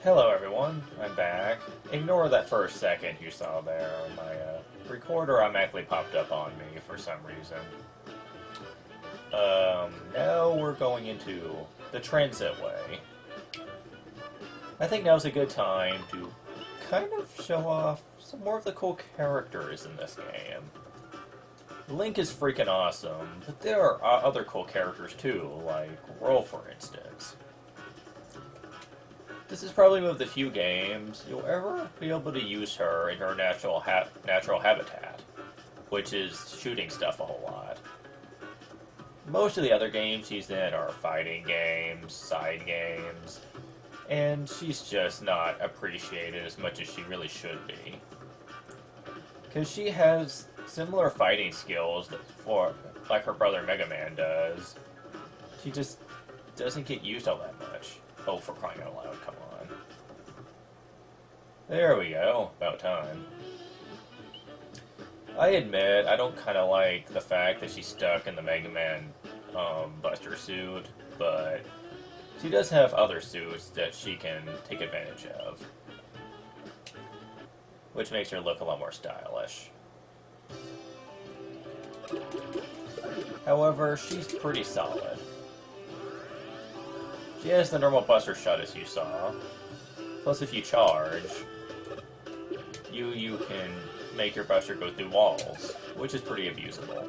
Hello everyone, I'm back. Ignore that first second you saw there. My recorder automatically popped up on me for some reason. Now we're going into the Transitway. I think now's a good time to kind of show off some more of the cool characters in this game. Link is freaking awesome, but there are other cool characters too, like Whirl for instance. This is probably one of the few games you'll ever be able to use her in her natural habitat, which is shooting stuff a whole lot. Most of the other games she's in are fighting games, side games, and she's just not appreciated as much as she really should be. Because she has similar fighting skills like her brother Mega Man does. She just doesn't get used all that much. Oh, for crying out loud, come on. There we go, about time. I admit, I don't kind of like the fact that she's stuck in the Mega Man Buster suit, but she does have other suits that she can take advantage of, which makes her look a lot more stylish. However, she's pretty solid. She has the normal Buster shot as you saw, plus if you charge, you can make your Buster go through walls, which is pretty abusable.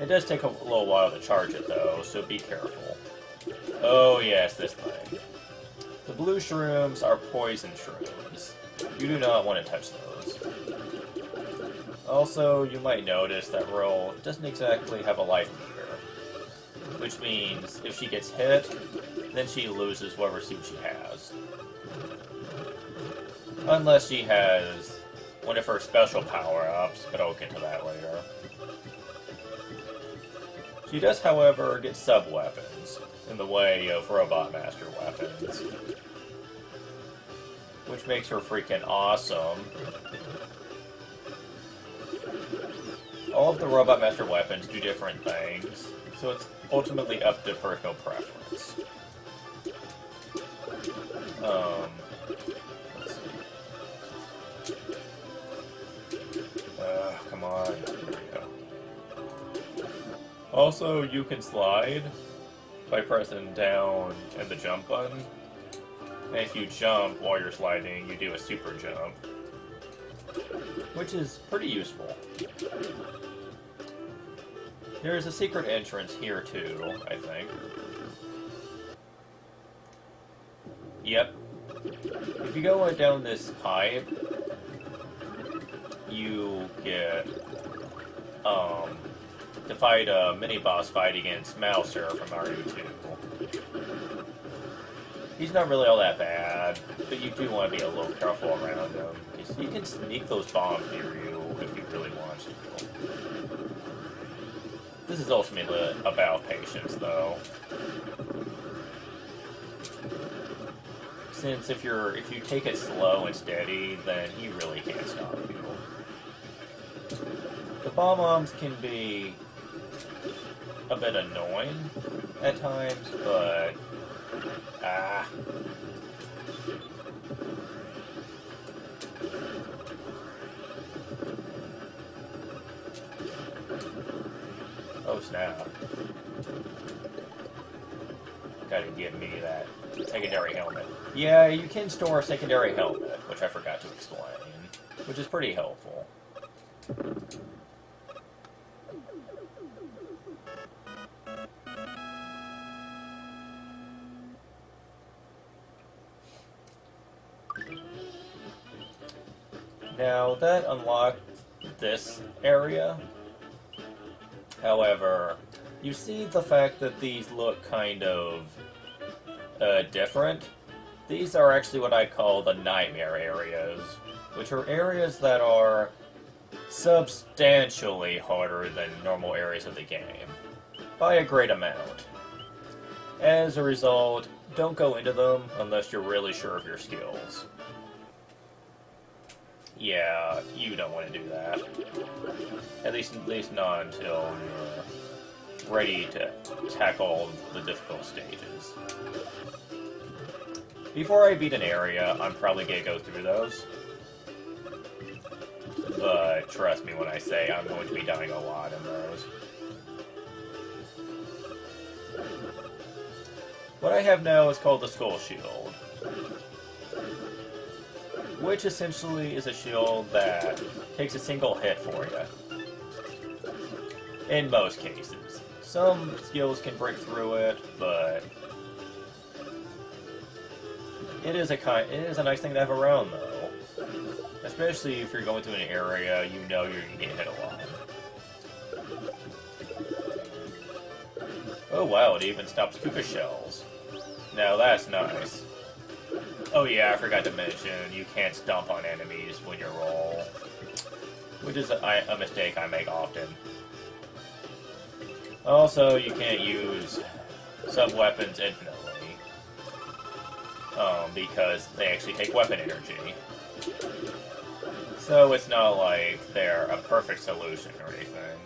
It does take a little while to charge it though, so be careful. Oh yes, this thing. The blue shrooms are poison shrooms. You do not want to touch those. Also, you might notice that Roll doesn't exactly have a life meter, which means if she gets hit, then she loses whatever suit she has. Unless she has one of her special power-ups, but I'll get to that later. She does, however, get sub-weapons in the way of Robot Master weapons, which makes her freaking awesome. All of the Robot Master weapons do different things, so it's ultimately up to personal preference. Let's see. Come on. There we go. Also, you can slide by pressing down and the jump button. And if you jump while you're sliding, you do a super jump, which is pretty useful. There's a secret entrance here too, I think. Yep. If you go down this pipe, you get to fight a mini-boss fight against Mouser from Mario 2. He's not really all that bad, but you do want to be a little careful around him, because he can sneak those bombs near you if you really want to. This is ultimately about patience, though. Since if you take it slow and steady, then he really can't stop you. The bomb-bombs can be a bit annoying at times, but oh snap. Gotta give me that secondary helmet. Yeah, you can store a secondary helmet, which I forgot to explain, which is pretty helpful. Now, that unlocked this area. However, you see the fact that these look kind of different. These are actually what I call the nightmare areas, which are areas that are substantially harder than normal areas of the game, by a great amount. As a result, don't go into them unless you're really sure of your skills. Yeah, you don't want to do that. At least not until you're ready to tackle the difficult stages. Before I beat an area, I'm probably going to go through those. But trust me when I say I'm going to be dying a lot in those. What I have now is called the Skull Shield, which essentially is a shield that takes a single hit for you. In most cases. Some skills can break through it, but it is a nice thing to have around, though. Especially if you're going to an area you know you're going to get hit a lot. Oh wow, it even stops Koopa shells. Now that's nice. Oh yeah, I forgot to mention, you can't stomp on enemies when you roll. Which is a mistake I make often. Also, you can't use sub-weapons infinitely. Because they actually take weapon energy. So it's not like they're a perfect solution or anything.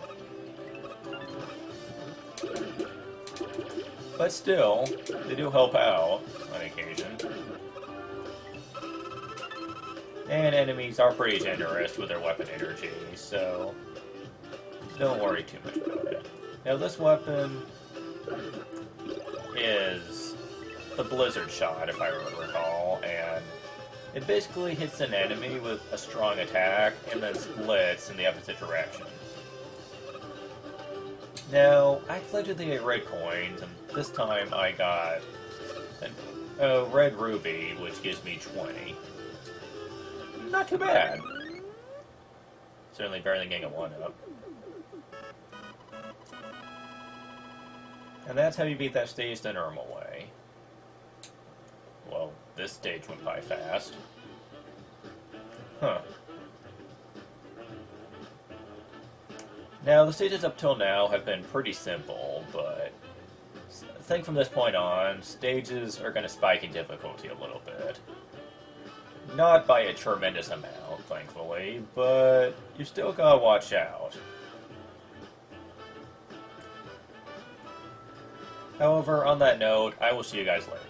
But still, they do help out on occasion. And enemies are pretty generous with their weapon energy, so don't worry too much about it. Now this weapon is the Blizzard Shot, if I recall, and it basically hits an enemy with a strong attack and then splits in the opposite direction. Now, I collected the red coins, and this time I got a red ruby, which gives me 20. Not too bad. Certainly better than getting a 1-up. And that's how you beat that stage the normal way. Well, this stage went by fast. Huh. Now, the stages up till now have been pretty simple, but I think from this point on, stages are going to spike in difficulty a little bit. Not by a tremendous amount, thankfully, but you still gotta watch out. However, on that note, I will see you guys later.